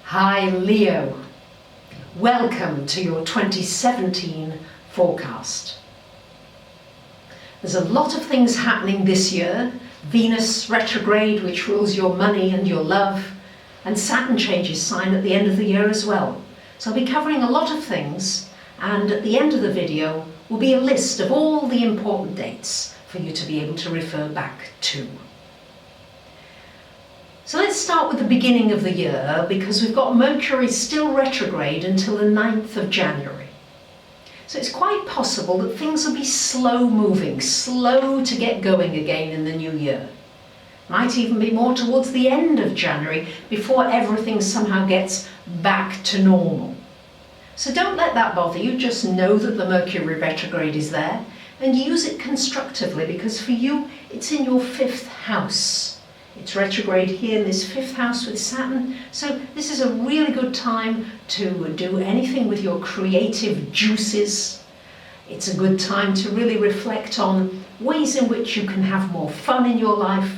Hi Leo, welcome to your 2017 forecast. There's a lot of things happening this year. Venus retrograde, which rules your money and your love, and Saturn changes sign at the end of the year as well. So I'll be covering a lot of things, and at the end of the video will be a list of all the important dates for you to be able to refer back to. So let's start with the beginning of the year, because we've got Mercury still retrograde until the 9th of January. So it's quite possible that things will be slow moving, slow to get going again in the new year. Might even be more towards the end of January before everything somehow gets back to normal. So don't let that bother you, just know that the Mercury retrograde is there and use it constructively, because for you it's in your 5th house. It's retrograde here in this 5th house with Saturn, so this is a really good time to do anything with your creative juices. It's a good time to really reflect on ways in which you can have more fun in your life.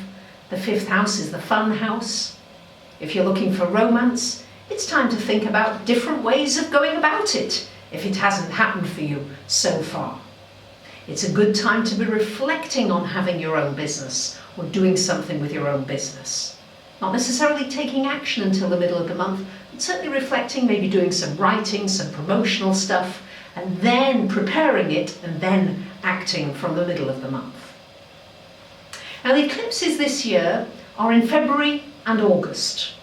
The 5th house is the fun house. If you're looking for romance, it's time to think about different ways of going about it, if it hasn't happened for you so far. It's a good time to be reflecting on having your own business or doing something with your own business. Not necessarily taking action until the middle of the month, but certainly reflecting, maybe doing some writing, some promotional stuff, and then preparing it and then acting from the middle of the month. Now the eclipses this year are in February and August.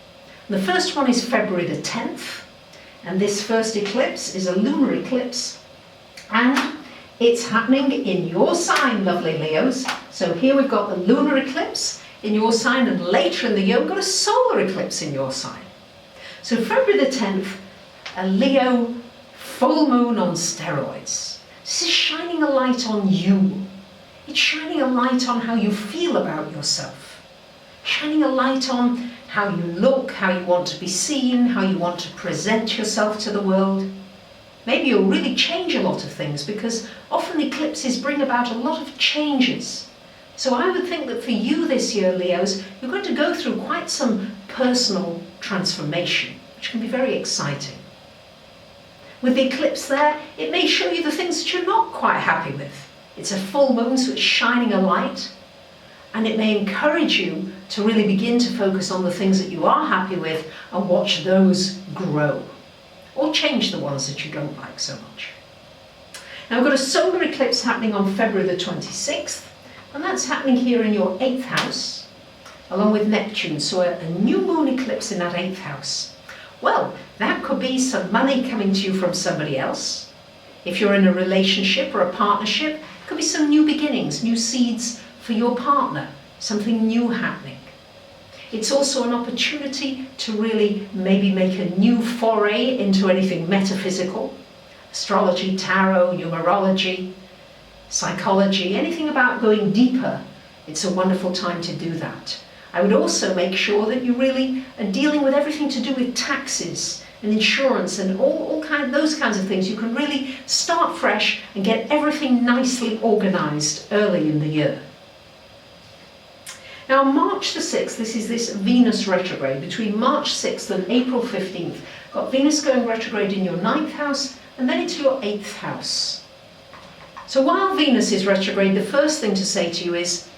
The first one is February the 10th, and this first eclipse is a lunar eclipse, and it's happening in your sign, lovely Leos. So here we've got the lunar eclipse in your sign, and later in the year we've got a solar eclipse in your sign. So February the 10th, a Leo full moon on steroids. This is shining a light on you. It's shining a light on how you feel about yourself. Shining a light on how you look, how you want to be seen, how you want to present yourself to the world. Maybe you'll really change a lot of things, because often eclipses bring about a lot of changes. So I would think that for you this year, Leos, you're going to go through quite some personal transformation, which can be very exciting. With the eclipse there, it may show you the things that you're not quite happy with. It's a full moon, so it's shining a light, and it may encourage you to really begin to focus on the things that you are happy with and watch those grow. Or change the ones that you don't like so much. Now we've got a solar eclipse happening on February the 26th, and that's happening here in your 8th house, along with Neptune, so a new moon eclipse in that 8th house. Well, that could be some money coming to you from somebody else. If you're in a relationship or a partnership, it could be some new beginnings, new seeds for your partner, something new happening. It's also an opportunity to really maybe make a new foray into anything metaphysical. Astrology, tarot, numerology, psychology, anything about going deeper. It's a wonderful time to do that. I would also make sure that you really are dealing with everything to do with taxes and insurance and those kinds of things. You can really start fresh and get everything nicely organized early in the year. Now March the 6th, this is this Venus retrograde, between March 6th and April 15th. Got Venus going retrograde in your 9th house and then into your 8th house. So while Venus is retrograde, the first thing to say to you is,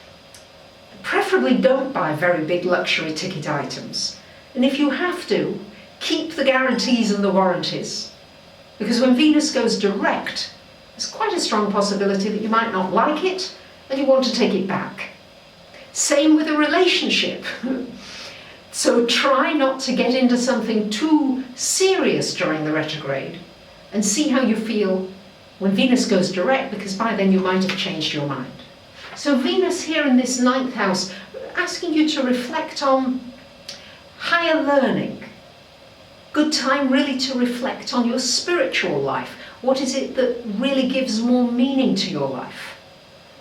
preferably don't buy very big luxury ticket items. And if you have to, keep the guarantees and the warranties. Because when Venus goes direct, there's quite a strong possibility that you might not like it and you want to take it back. Same with a relationship. So try not to get into something too serious during the retrograde and see how you feel when Venus goes direct, because by then you might have changed your mind. So Venus here in this 9th house, asking you to reflect on higher learning. Good time really to reflect on your spiritual life. What is it that really gives more meaning to your life?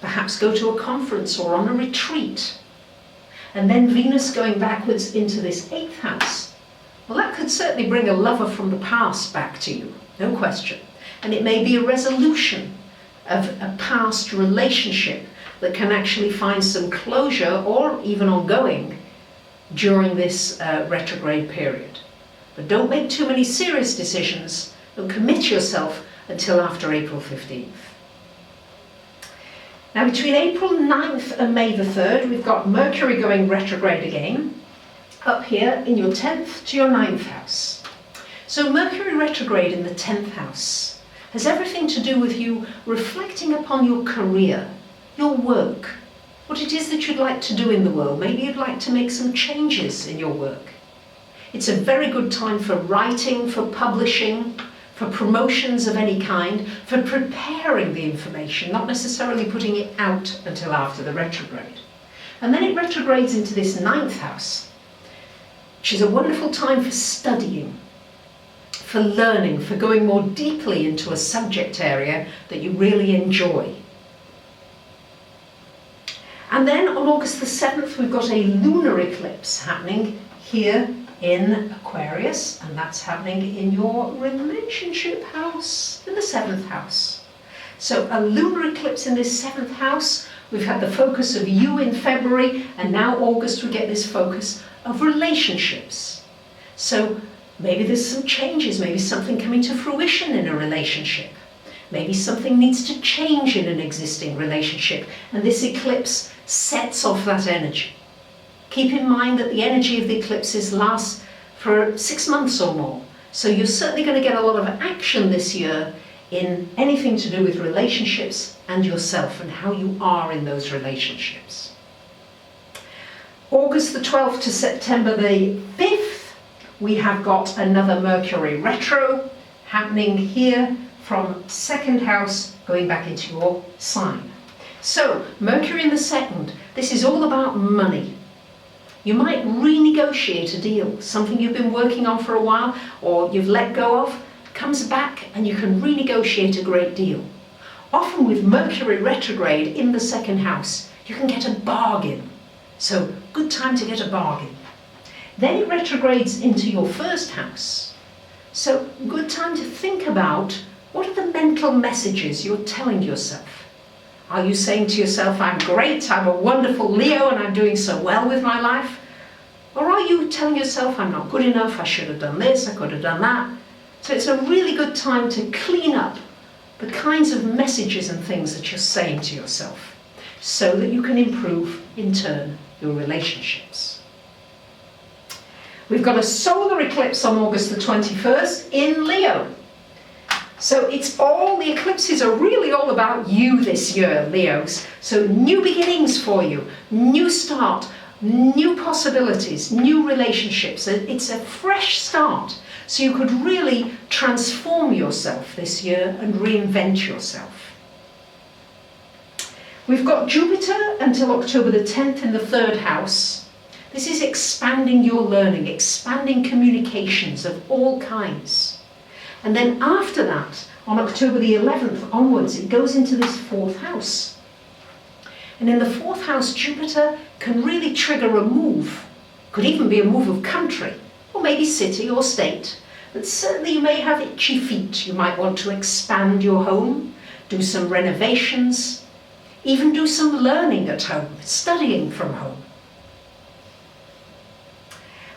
Perhaps go to a conference or on a retreat. And then Venus going backwards into this 8th house. Well, that could certainly bring a lover from the past back to you, no question. And it may be a resolution of a past relationship that can actually find some closure or even ongoing during this retrograde period. But don't make too many serious decisions. Don't commit yourself until after April 15th. Now between April 9th and May the 3rd, we've got Mercury going retrograde again, up here in your 10th to your 9th house. So Mercury retrograde in the 10th house has everything to do with you reflecting upon your career, your work, what it is that you'd like to do in the world. Maybe you'd like to make some changes in your work. It's a very good time for writing, for publishing, for promotions of any kind, for preparing the information, not necessarily putting it out until after the retrograde. And then it retrogrades into this 9th house, which is a wonderful time for studying, for learning, for going more deeply into a subject area that you really enjoy. And then on August the 7th, we've got a lunar eclipse happening here in Aquarius, and that's happening in your relationship house, in the 7th house. So a lunar eclipse in this 7th house. We've had the focus of you in February, and now August we get this focus of relationships. So maybe there's some changes, maybe something coming to fruition in a relationship. Maybe something needs to change in an existing relationship, and this eclipse sets off that energy. Keep in mind that the energy of the eclipses lasts for 6 months or more. So you're certainly going to get a lot of action this year in anything to do with relationships and yourself and how you are in those relationships. August the 12th to September the 5th, we have got another Mercury retro happening here from 2nd house going back into your sign. So Mercury in the 2nd, this is all about money. You might renegotiate a deal, something you've been working on for a while or you've let go of, comes back and you can renegotiate a great deal. Often with Mercury retrograde in the 2nd house, you can get a bargain. So good time to get a bargain. Then it retrogrades into your 1st house. So good time to think about what are the mental messages you're telling yourself. Are you saying to yourself, I'm great, I'm a wonderful Leo and I'm doing so well with my life? Or are you telling yourself, I'm not good enough, I should have done this, I could have done that? So it's a really good time to clean up the kinds of messages and things that you're saying to yourself so that you can improve, in turn, your relationships. We've got a solar eclipse on August the 21st in Leo. So the eclipses are really all about you this year, Leos. So new beginnings for you, new start, new possibilities, new relationships. It's a fresh start. So you could really transform yourself this year and reinvent yourself. We've got Jupiter until October the 10th in the 3rd house. This is expanding your learning, expanding communications of all kinds. And then after that, on October the 11th onwards, it goes into this 4th house. And in the 4th house, Jupiter can really trigger a move. Could even be a move of country, or maybe city or state. But certainly you may have itchy feet. You might want to expand your home, do some renovations, even do some learning at home, studying from home.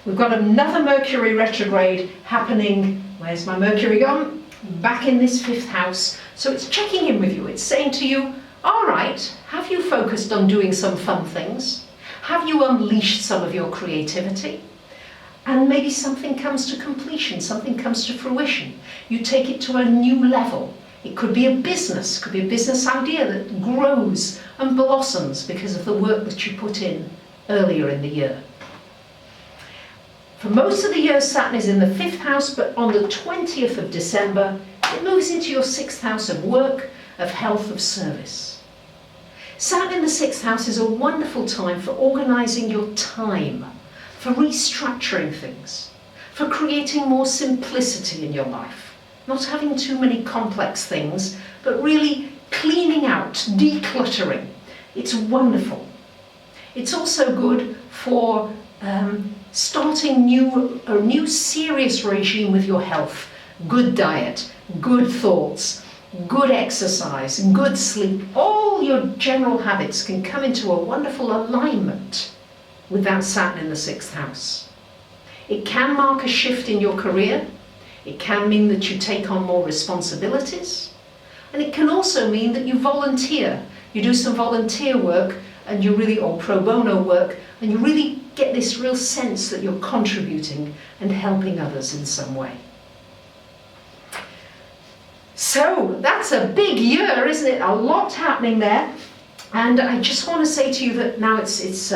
We've got another Mercury retrograde happening. Where's my Mercury gone? Back in this 5th house. So it's checking in with you. It's saying to you, all right, have you focused on doing some fun things? Have you unleashed some of your creativity? And maybe something comes to completion, something comes to fruition. You take it to a new level. It could be a business, could be a business idea that grows and blossoms because of the work that you put in earlier in the year. For most of the year, Saturn is in the 5th house, but on the 20th of December, it moves into your 6th house of work, of health, of service. Saturn in the 6th house is a wonderful time for organising your time, for restructuring things, for creating more simplicity in your life, not having too many complex things, but really cleaning out, decluttering. It's wonderful. It's also good for starting a new serious regime with your health. Good diet, good thoughts, good exercise, good sleep. All your general habits can come into a wonderful alignment with that Saturn in the 6th house. It can mark a shift in your career. It can mean that you take on more responsibilities. And it can also mean that you volunteer. You do some volunteer work and you really, or pro bono work, and you really get this real sense that you're contributing and helping others in some way. So that's a big year, isn't it? A lot happening there. And I just want to say to you that now it's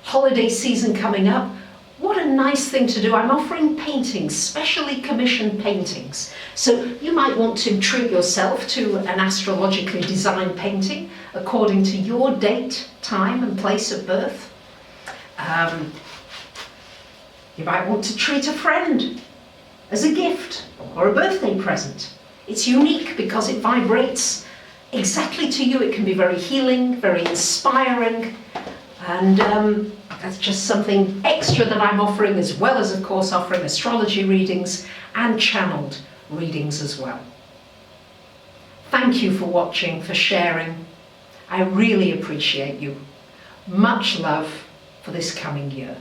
holiday season coming up. What a nice thing to do. I'm offering paintings, specially commissioned paintings. So you might want to treat yourself to an astrologically designed painting according to your date, time and place of birth. You might want to treat a friend as a gift or a birthday present. It's unique because it vibrates exactly to you. It can be very healing, very inspiring, and that's just something extra that I'm offering, as well as, of course, offering astrology readings and channeled readings as well. Thank you for watching, for sharing. I really appreciate you. Much love for this coming year.